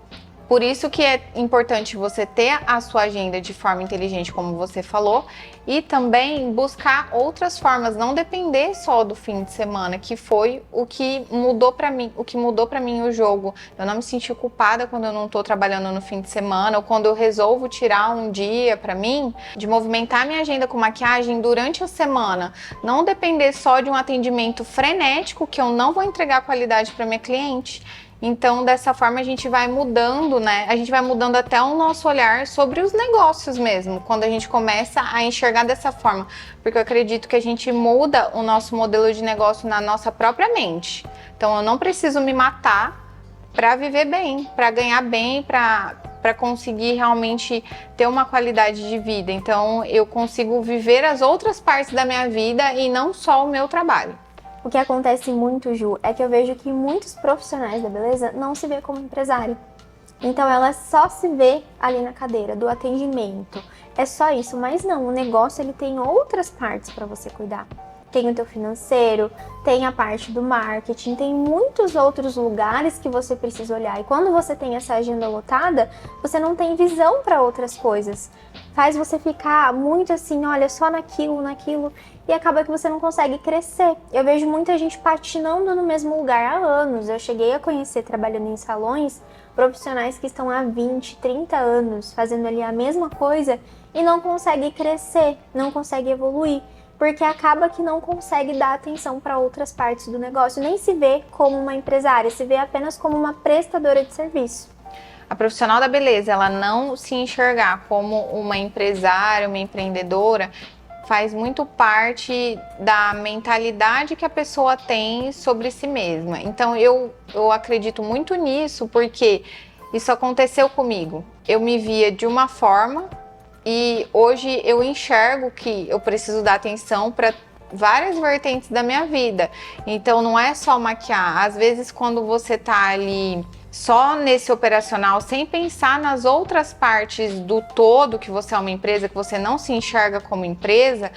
[SPEAKER 2] por isso que é importante você ter a sua agenda de forma inteligente, como você falou, e também buscar outras formas, não depender só do fim de semana, que foi o que mudou para mim o jogo. Eu não me senti culpada quando eu não tô trabalhando no fim de semana, ou quando eu resolvo tirar um dia para mim, de movimentar minha agenda com maquiagem durante a semana, não depender só de um atendimento frenético que eu não vou entregar qualidade para minha cliente. Então, dessa forma, a gente vai mudando, né? A gente vai mudando até o nosso olhar sobre os negócios mesmo, quando a gente começa a enxergar dessa forma. Porque eu acredito que a gente muda o nosso modelo de negócio na nossa própria mente. Então, eu não preciso me matar para viver bem, para ganhar bem, para conseguir realmente ter uma qualidade de vida. Então, eu consigo viver as outras partes da minha vida e não só o meu trabalho.
[SPEAKER 1] O que acontece muito, Ju, é que eu vejo que muitos profissionais da beleza não se vê como empresário. Então ela só se vê ali na cadeira do atendimento. É só isso, mas não, o negócio ele tem outras partes para você cuidar. tem o teu financeiro, tem a parte do marketing, tem muitos outros lugares que você precisa olhar. E quando você tem essa agenda lotada, você não tem visão para outras coisas. Faz você ficar muito assim, olha, só naquilo, e acaba que você não consegue crescer. Eu vejo muita gente patinando no mesmo lugar há anos. Eu cheguei a conhecer, trabalhando em salões, profissionais que estão há 20, 30 anos fazendo ali a mesma coisa e não consegue crescer, não consegue evoluir, porque acaba que não consegue dar atenção para outras partes do negócio, nem se vê como uma empresária, se vê apenas como uma prestadora de serviço.
[SPEAKER 2] A profissional da beleza, ela não se enxergar como uma empresária, uma empreendedora, faz muito parte da mentalidade que a pessoa tem sobre si mesma. Então eu acredito muito nisso, porque isso aconteceu comigo. Eu me via de uma forma e hoje eu enxergo que eu preciso dar atenção para várias vertentes da minha vida. Então não é só maquiar. Às vezes quando você tá ali só nesse operacional, sem pensar nas outras partes do todo, que você é uma empresa, que você não se enxerga como empresa,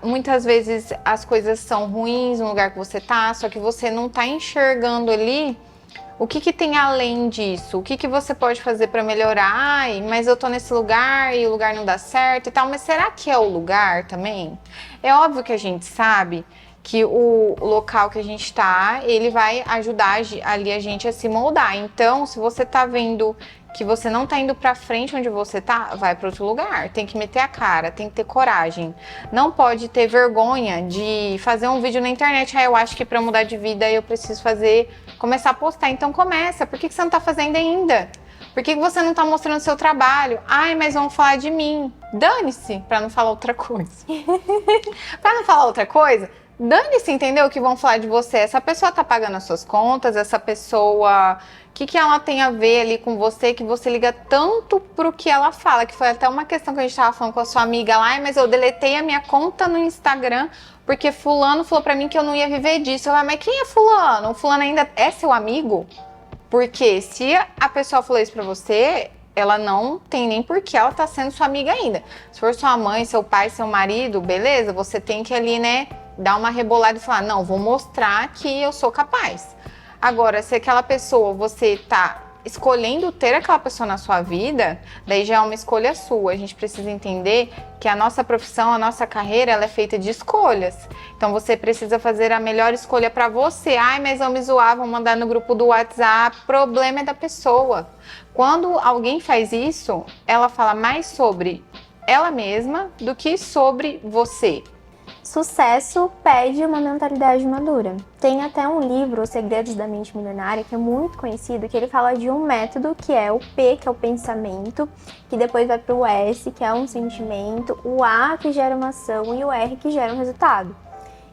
[SPEAKER 2] muitas vezes as coisas são ruins no lugar que você tá, só que você não tá enxergando ali o que tem além disso, o que você pode fazer para melhorar. Ai, mas eu tô nesse lugar e o lugar não dá certo e tal, mas será que é o lugar também? É óbvio que a gente sabe que o local que a gente tá, ele vai ajudar ali a gente a se moldar. Então, se você tá vendo que você não tá indo pra frente onde você tá, vai para outro lugar. Tem que meter a cara, tem que ter coragem. Não pode ter vergonha de fazer um vídeo na internet. Eu acho que para mudar de vida eu preciso começar a postar. Então começa. Por que você não tá fazendo ainda? Por que você não tá mostrando seu trabalho? Ai, mas vão falar de mim. Dane-se, para não falar outra coisa. Para não falar outra coisa, dane-se, entendeu? Que vão falar de você. Essa pessoa tá pagando as suas contas, essa pessoa... O que ela tem a ver ali com você, que você liga tanto pro que ela fala, que foi até uma questão que a gente tava falando com a sua amiga lá, mas eu deletei a minha conta no Instagram porque fulano falou pra mim que eu não ia viver disso. Eu falei, mas quem é fulano? O fulano ainda é seu amigo? Porque se a pessoa falou isso pra você, ela não tem nem por que ela tá sendo sua amiga ainda. Se for sua mãe, seu pai, seu marido, beleza, você tem que ali, né, dar uma rebolada e falar, não, vou mostrar que eu sou capaz. Agora, se aquela pessoa, você tá escolhendo ter aquela pessoa na sua vida, daí já é uma escolha sua. A gente precisa entender que a nossa profissão, a nossa carreira, ela é feita de escolhas. Então você precisa fazer a melhor escolha para você. Ai, mas vão me zoar, vão mandar no grupo do WhatsApp. Problema é da pessoa. Quando alguém faz isso, ela fala mais sobre ela mesma do que sobre você.
[SPEAKER 1] Sucesso pede uma mentalidade madura. Tem até um livro, Os Segredos da Mente Milionária, que é muito conhecido, que ele fala de um método que é o P, que é o pensamento, que depois vai para o S, que é um sentimento, o A, que gera uma ação, e o R, que gera um resultado.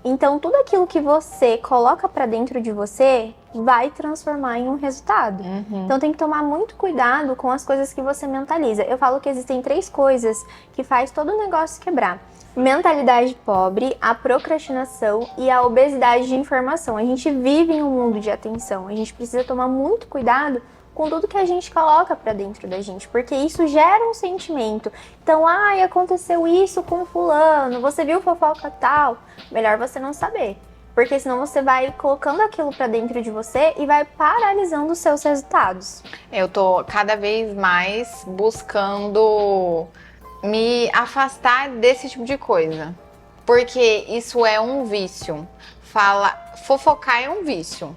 [SPEAKER 1] Então, tudo aquilo que você coloca para dentro de você vai transformar em um resultado. Então, tem que tomar muito cuidado com as coisas que você mentaliza. Eu falo que existem 3 coisas que faz todo o negócio quebrar. Mentalidade pobre, a procrastinação e a obesidade de informação. A gente vive em um mundo de atenção. A gente precisa tomar muito cuidado com tudo que a gente coloca pra dentro da gente, porque isso gera um sentimento. Então, aconteceu isso com fulano, você viu fofoca tal, melhor você não saber, porque senão você vai colocando aquilo pra dentro de você e vai paralisando os seus resultados.
[SPEAKER 2] Eu tô cada vez mais buscando me afastar desse tipo de coisa, porque isso é um vício. Fofocar é um vício.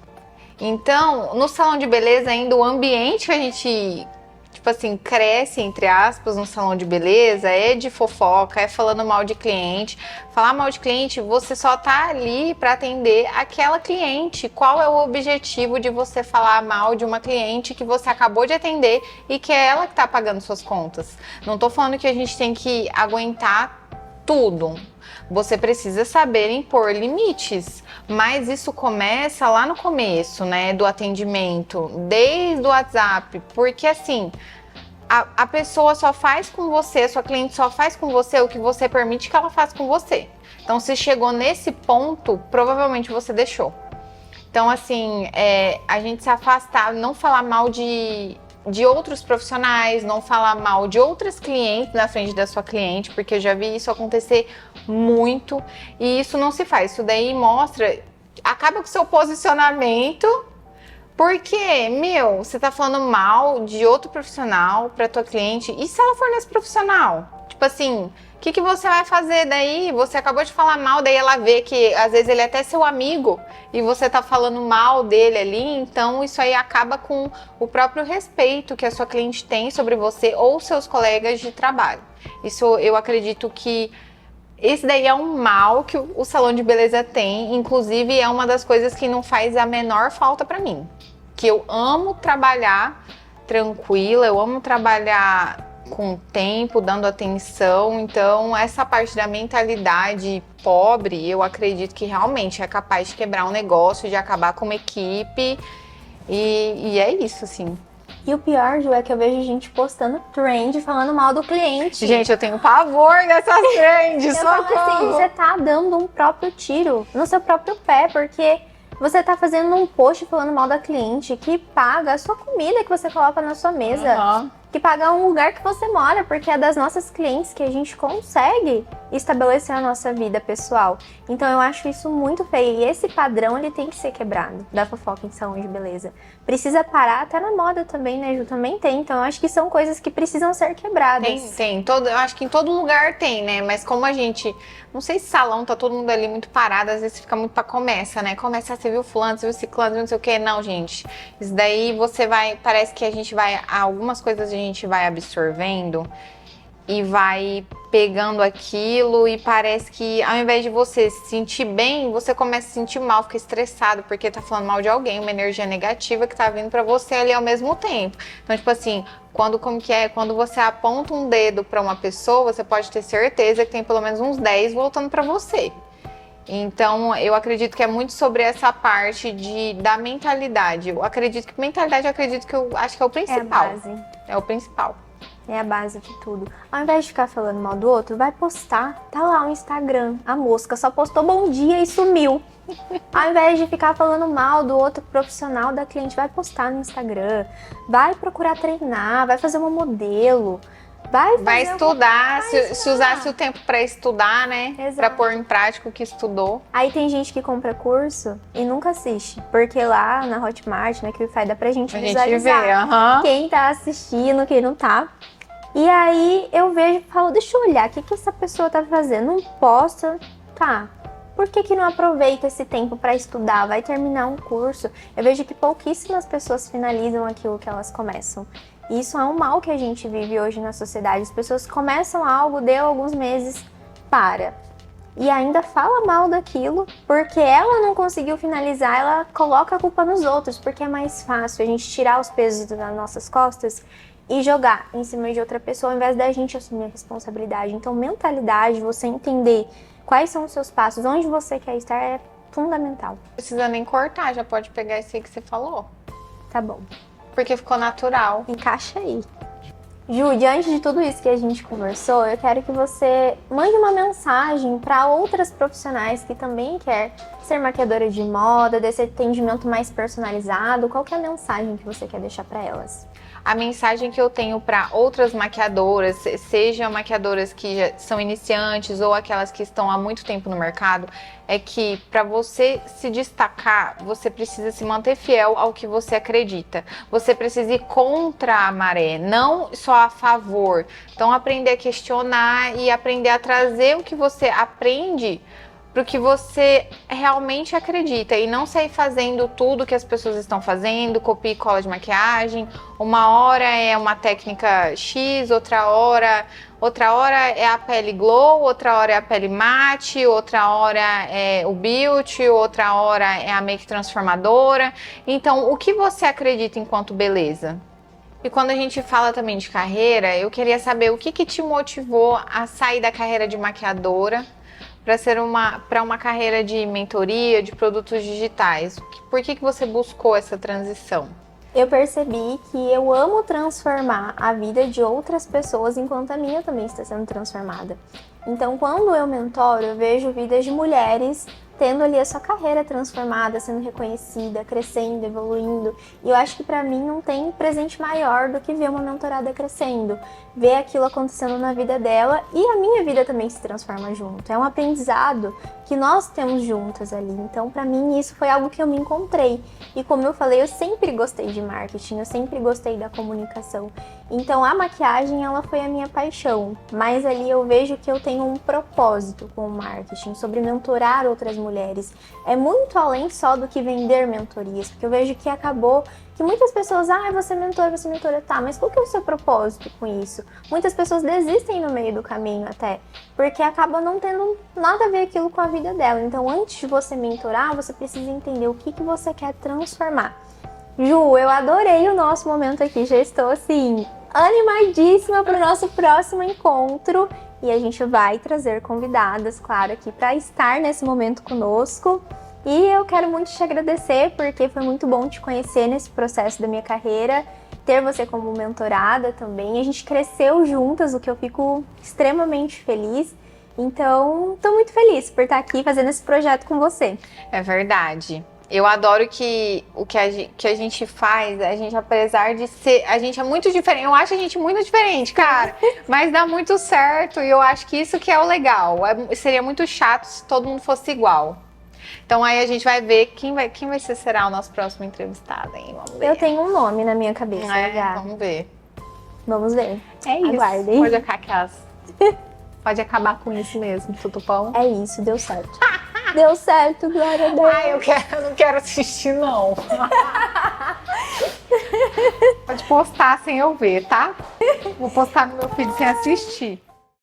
[SPEAKER 2] Então, no salão de beleza ainda, o ambiente que a gente, tipo assim, cresce, entre aspas, no salão de beleza, é de fofoca, é falando mal de cliente. Falar mal de cliente, você só tá ali para atender aquela cliente. Qual é o objetivo de você falar mal de uma cliente que você acabou de atender e que é ela que tá pagando suas contas? Não tô falando que a gente tem que aguentar tudo. Você precisa saber impor limites, mas isso começa lá no começo, né, do atendimento, desde o WhatsApp, porque assim, a pessoa só faz com você, a sua cliente só faz com você o que você permite que ela faça com você. Então, se chegou nesse ponto, provavelmente você deixou. Então, assim, a gente se afastar, não falar mal de de outros profissionais, não falar mal de outras clientes na frente da sua cliente, porque eu já vi isso acontecer muito e isso não se faz. Isso daí mostra, acaba com o seu posicionamento, porque, você tá falando mal de outro profissional pra tua cliente, e se ela for nesse profissional? Tipo assim, o que você vai fazer daí? Você acabou de falar mal, daí ela vê que às vezes ele é até seu amigo e você tá falando mal dele ali, então isso aí acaba com o próprio respeito que a sua cliente tem sobre você ou seus colegas de trabalho. Isso eu acredito que esse daí é um mal que o salão de beleza tem, inclusive é uma das coisas que não faz a menor falta pra mim. Que eu amo trabalhar tranquila, eu amo trabalhar com tempo, dando atenção. Então, essa parte da mentalidade pobre, eu acredito que realmente é capaz de quebrar um negócio, de acabar com uma equipe. E é isso, assim.
[SPEAKER 1] E o pior, Ju, é que eu vejo gente postando trend falando mal do cliente.
[SPEAKER 2] Gente, eu tenho pavor dessas trends,
[SPEAKER 1] eu falo assim, você tá dando um próprio tiro no seu próprio pé, porque você tá fazendo um post falando mal da cliente que paga a sua comida que você coloca na sua mesa. Que paga um lugar que você mora, porque é das nossas clientes que a gente consegue estabelecer a nossa vida pessoal. Então eu acho isso muito feio e esse padrão ele tem que ser quebrado da fofoca em salão de beleza. Precisa parar até na moda também, né, Ju? Também tem. Então eu acho que são coisas que precisam ser quebradas.
[SPEAKER 2] Tem. Eu acho que em todo lugar tem, né? Mas como a gente... Não sei se salão tá todo mundo ali muito parado, às vezes fica muito pra começa, né? Começa, você viu fulano, você viu ciclano, você viu não sei o quê. Não, gente. Isso daí você vai... Parece que a gente vai... Algumas coisas a gente vai absorvendo e vai pegando aquilo e parece que ao invés de você se sentir bem, você começa a se sentir mal, fica estressado porque tá falando mal de alguém, uma energia negativa que tá vindo pra você ali ao mesmo tempo. Então, tipo assim, quando você aponta um dedo pra uma pessoa, você pode ter certeza que tem pelo menos uns 10 voltando pra você. Então, eu acredito que é muito sobre essa parte da mentalidade. Eu acho que eu acho que é o principal.
[SPEAKER 1] É a base.
[SPEAKER 2] É o principal.
[SPEAKER 1] É a base de tudo. Ao invés de ficar falando mal do outro, vai postar. Tá lá o Instagram. A mosca só postou bom dia e sumiu. Ao invés de ficar falando mal do outro profissional da cliente, vai postar no Instagram. Vai procurar treinar, vai fazer uma modelo. Vai
[SPEAKER 2] estudar, se usasse o tempo para estudar, né?
[SPEAKER 1] Exato.
[SPEAKER 2] Para pôr em prática o que estudou.
[SPEAKER 1] Aí tem gente que compra curso e nunca assiste. Porque lá na Hotmart, na QIFI, dá pra gente visualizar quem tá assistindo, quem não tá. E aí eu vejo e falo, deixa eu olhar, o que essa pessoa tá fazendo? Não posta, tá. Por que não aproveita esse tempo para estudar? Vai terminar um curso. Eu vejo que pouquíssimas pessoas finalizam aquilo que elas começam. E isso é um mal que a gente vive hoje na sociedade. As pessoas começam algo, deu alguns meses, para. E ainda fala mal daquilo, porque ela não conseguiu finalizar, ela coloca a culpa nos outros, porque é mais fácil a gente tirar os pesos das nossas costas e jogar em cima de outra pessoa, ao invés da gente assumir a responsabilidade. Então, mentalidade, você entender quais são os seus passos, onde você quer estar, é fundamental.
[SPEAKER 2] Não precisa nem cortar, já pode pegar esse aí que você falou.
[SPEAKER 1] Tá bom.
[SPEAKER 2] Porque ficou natural.
[SPEAKER 1] Encaixa aí. Ju, diante de tudo isso que a gente conversou, eu quero que você mande uma mensagem para outras profissionais que também quer ser maquiadora de moda, desse atendimento mais personalizado. Qual que é a mensagem que você quer deixar para elas?
[SPEAKER 2] A mensagem que eu tenho para outras maquiadoras, seja maquiadoras que já são iniciantes ou aquelas que estão há muito tempo no mercado, é que para você se destacar, você precisa se manter fiel ao que você acredita. Você precisa ir contra a maré, não só a favor. Então, aprender a questionar e aprender a trazer o que você aprende para o que você realmente acredita e não sair fazendo tudo que as pessoas estão fazendo, copia e cola de maquiagem. Uma hora é uma técnica X, outra hora é a pele glow, outra hora é a pele mate, outra hora é o beauty, outra hora é a make transformadora. Então, o que você acredita enquanto beleza? E quando a gente fala também de carreira, eu queria saber o que te motivou a sair da carreira de maquiadora para uma carreira de mentoria, de produtos digitais. Por que você buscou essa transição?
[SPEAKER 1] Eu percebi que eu amo transformar a vida de outras pessoas enquanto a minha também está sendo transformada. Então, quando eu mentoro, eu vejo vidas de mulheres tendo ali a sua carreira transformada, sendo reconhecida, crescendo, evoluindo. E eu acho que pra mim não tem presente maior do que ver uma mentorada crescendo, ver aquilo acontecendo na vida dela e a minha vida também se transforma junto. É um aprendizado que nós temos juntas ali. Então, pra mim, isso foi algo que eu me encontrei. E como eu falei, eu sempre gostei de marketing, eu sempre gostei da comunicação. Então, a maquiagem, ela foi a minha paixão. Mas ali eu vejo que eu tenho um propósito com o marketing, sobre mentorar outras mulheres. É muito além só do que vender mentorias, porque eu vejo que acabou que muitas pessoas, você é mentora, tá, mas qual que é o seu propósito com isso? Muitas pessoas desistem no meio do caminho até, porque acaba não tendo nada a ver aquilo com a vida dela. Então, antes de você mentorar, você precisa entender o que você quer transformar. Ju, eu adorei o nosso momento aqui, já estou assim, animadíssima para o nosso próximo encontro. E a gente vai trazer convidadas, claro, aqui para estar nesse momento conosco. E eu quero muito te agradecer, porque foi muito bom te conhecer nesse processo da minha carreira, ter você como mentorada também. A gente cresceu juntas, o que eu fico extremamente feliz. Então, estou muito feliz por estar aqui fazendo esse projeto com você.
[SPEAKER 2] É verdade. Eu adoro que o que a gente faz, a gente, apesar de ser, a gente é muito diferente, eu acho a gente muito diferente, cara, mas dá muito certo e eu acho que isso que é o legal. Seria muito chato se todo mundo fosse igual. Então aí a gente vai ver quem será o nosso próximo entrevistado, hein? Vamos ver.
[SPEAKER 1] Eu tenho um nome na minha cabeça, já.
[SPEAKER 2] Vamos ver.
[SPEAKER 1] Vamos ver.
[SPEAKER 2] É isso.
[SPEAKER 1] Aguardem.
[SPEAKER 2] Pode acabar com isso mesmo, tutupão.
[SPEAKER 1] É isso, deu certo. Deu certo, glória a Deus.
[SPEAKER 2] Ai, eu não quero assistir, não. Pode postar sem eu ver, tá? Vou postar no meu feed sem assistir.